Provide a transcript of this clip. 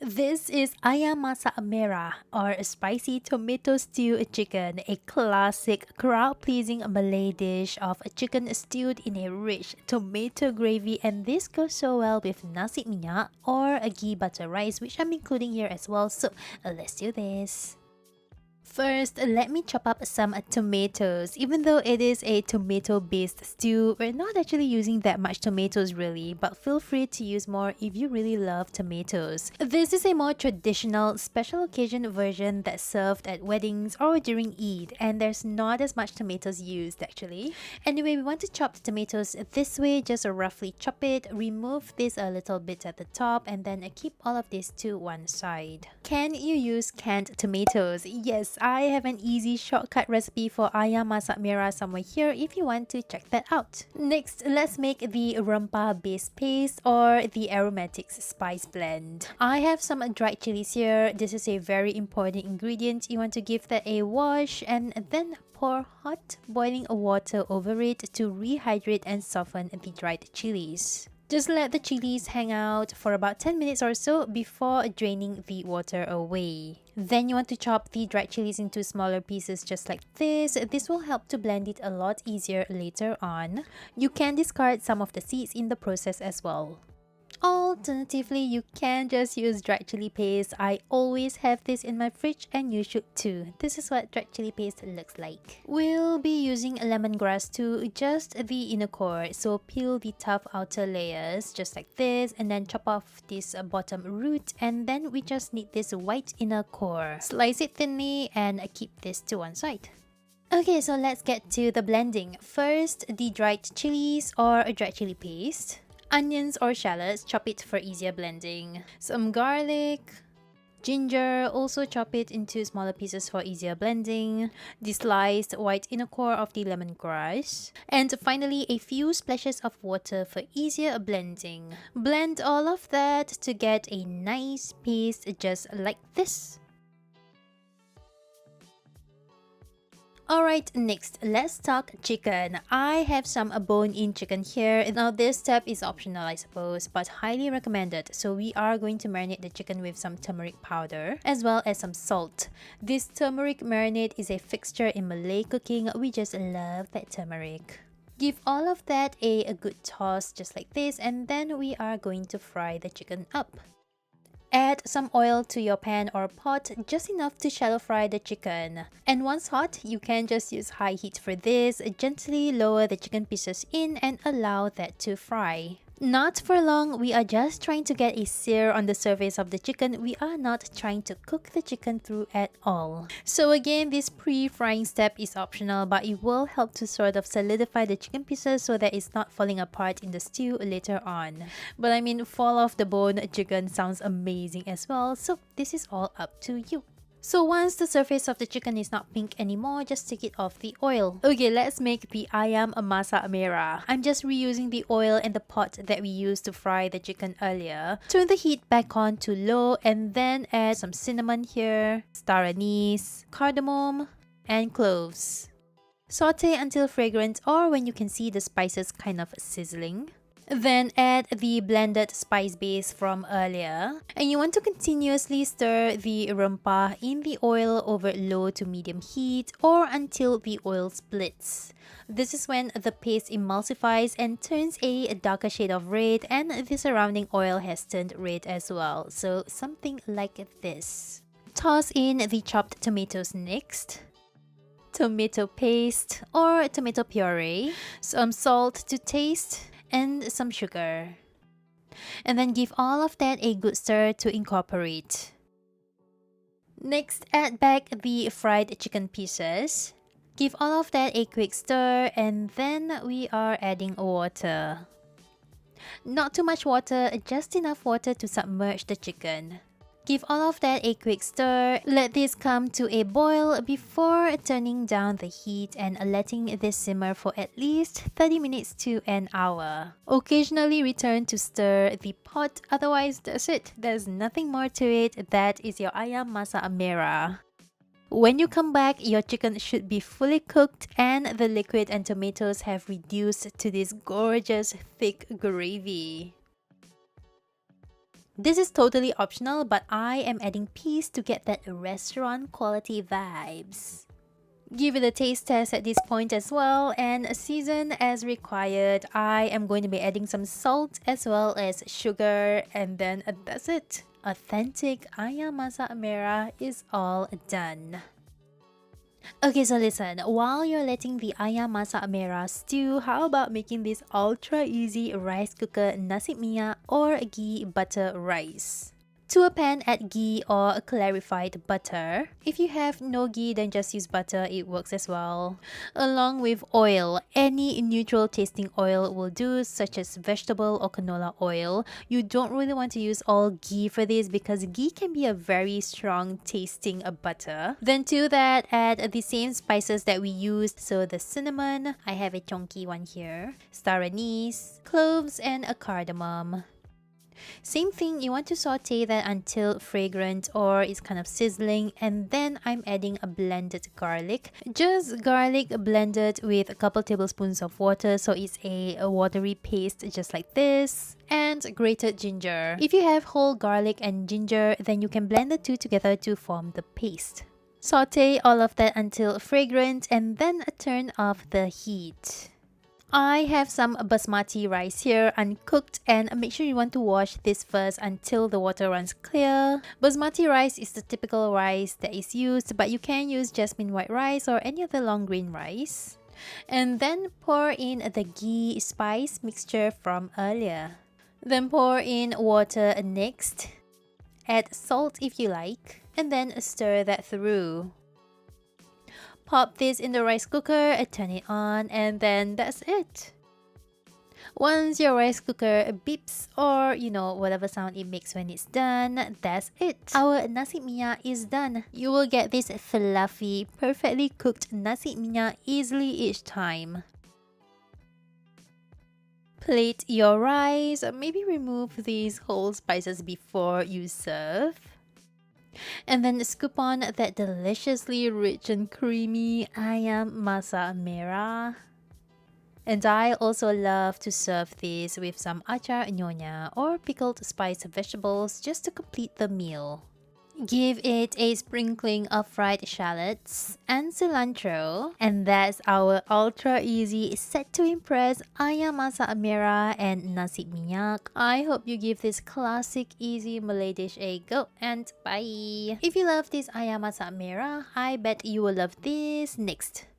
This is Ayam Masak Merah, or a spicy tomato stew chicken, a classic crowd-pleasing Malay dish of a chicken stewed in a rich tomato gravy, and this goes so well with Nasi Minyak or a ghee butter rice, which I'm including here as well, so let's do this. First, let me chop up some tomatoes. Even though it is a tomato-based stew, we're not actually using that much tomatoes really, but feel free to use more if you really love tomatoes. This is a more traditional, special occasion version that's served at weddings or during Eid, and there's not as much tomatoes used actually. Anyway, we want to chop the tomatoes this way, just roughly chop it, remove this a little bit at the top, and then keep all of this to one side. Can you use canned tomatoes? Yes, I have an easy shortcut recipe for Ayam Masak Merah somewhere here if you want to check that out. Next, let's make the rempah base paste or the aromatics spice blend. I have some dried chilies here. This is a very important ingredient. You want to give that a wash and then pour hot boiling water over it to rehydrate and soften the dried chilies. Just let the chilies hang out for about 10 minutes or so before draining the water away. Then you want to chop the dried chilies into smaller pieces just like this. This will help to blend it a lot easier later on. You can discard some of the seeds in the process as well. Alternatively, you can just use dried chili paste. I always have this in my fridge and you should too. This is what dried chili paste looks like. We'll be using lemongrass to just the inner core. So peel the tough outer layers just like this and then chop off this bottom root, and then we just need this white inner core. Slice it thinly and keep this to one side. Okay, so let's get to the blending. First, the dried chilies or a dried chili paste. Onions or shallots, chop it for easier blending. Some garlic, ginger, also chop it into smaller pieces for easier blending. The sliced white inner core of the lemongrass. And finally, a few splashes of water for easier blending. Blend all of that to get a nice paste just like this. Alright, next, let's talk chicken. I have some bone-in chicken here. Now this step is optional I suppose, but highly recommended. So we are going to marinate the chicken with some turmeric powder as well as some salt. This turmeric marinade is a fixture in Malay cooking. We just love that turmeric. Give all of that a good toss just like this, and then we are going to fry the chicken up. Add some oil to your pan or pot, just enough to shallow fry the chicken. And once hot, you can just use high heat for this. Gently lower the chicken pieces in and allow that to fry. Not for long, we are just trying to get a sear on the surface of the chicken. We are not trying to cook the chicken through at all. So again, this pre-frying step is optional, but it will help to sort of solidify the chicken pieces so that it's not falling apart in the stew later on. But I mean, fall off the bone chicken sounds amazing as well, so this is all up to you. So once the surface of the chicken is not pink anymore, just take it off the oil. Okay, let's make the Ayam Masak Merah. I'm just reusing the oil and the pot that we used to fry the chicken earlier. Turn the heat back on to low and then add some cinnamon here, star anise, cardamom, and cloves. Saute until fragrant or when you can see the spices kind of sizzling. Then add the blended spice base from earlier. And you want to continuously stir the rempah in the oil over low to medium heat or until the oil splits. This is when the paste emulsifies and turns a darker shade of red, and the surrounding oil has turned red as well. So something like this. Toss in the chopped tomatoes next. Tomato paste or tomato puree. Some salt to taste. And some sugar. And then give all of that a good stir to incorporate. Next, add back the fried chicken pieces. Give all of that a quick stir, and then we are adding water. Not too much water, just enough water to submerge the chicken. Give all of that a quick stir. Let this come to a boil before turning down the heat and letting this simmer for at least 30 minutes to an hour. Occasionally return to stir the pot, otherwise that's it. There's nothing more to it. That is your Ayam Masak Merah. When you come back, your chicken should be fully cooked and the liquid and tomatoes have reduced to this gorgeous thick gravy. This is totally optional, but I am adding peas to get that restaurant quality vibes. Give it a taste test at this point as well and season as required. I am going to be adding some salt as well as sugar, and then that's it. Authentic Ayam Masak Merah is all done. Okay, so listen, while you're letting the Ayam Masak Merah stew, how about making this ultra easy rice cooker nasi minyak or ghee butter rice? To a pan, add ghee or clarified butter. If you have no ghee, then just use butter, it works as well. Along with oil, any neutral tasting oil will do, such as vegetable or canola oil. You don't really want to use all ghee for this because ghee can be a very strong tasting butter. Then to that, add the same spices that we used. So the cinnamon, I have a chunky one here, star anise, cloves, and a cardamom. Same thing, you want to saute that until fragrant or it's kind of sizzling, and then I'm adding a blended garlic. Just garlic blended with a couple tablespoons of water, so it's a watery paste just like this. And grated ginger. If you have whole garlic and ginger, then you can blend the two together to form the paste. Saute all of that until fragrant and then turn off the heat. I have some basmati rice here, uncooked, and make sure you want to wash this first until the water runs clear. Basmati rice is the typical rice that is used, but you can use jasmine white rice or any other long grain rice. And then pour in the ghee spice mixture from earlier. Then pour in water next. Add salt if you like, and then stir that through. Pop this in the rice cooker, turn it on, and then that's it. Once your rice cooker beeps or whatever sound it makes when it's done, that's it. Our nasi minyak is done. You will get this fluffy, perfectly cooked nasi minyak easily each time. Plate your rice, maybe remove these whole spices before you serve. And then scoop on that deliciously rich and creamy Ayam Masak Merah. And I also love to serve this with some acar nyonya or pickled spiced vegetables just to complete the meal. Give it a sprinkling of fried shallots and cilantro. And that's our ultra easy set to impress Ayam Masak Merah and Nasi Minyak. I hope you give this classic easy Malay dish a go, and bye! If you love this Ayam Masak Merah, I bet you will love this next.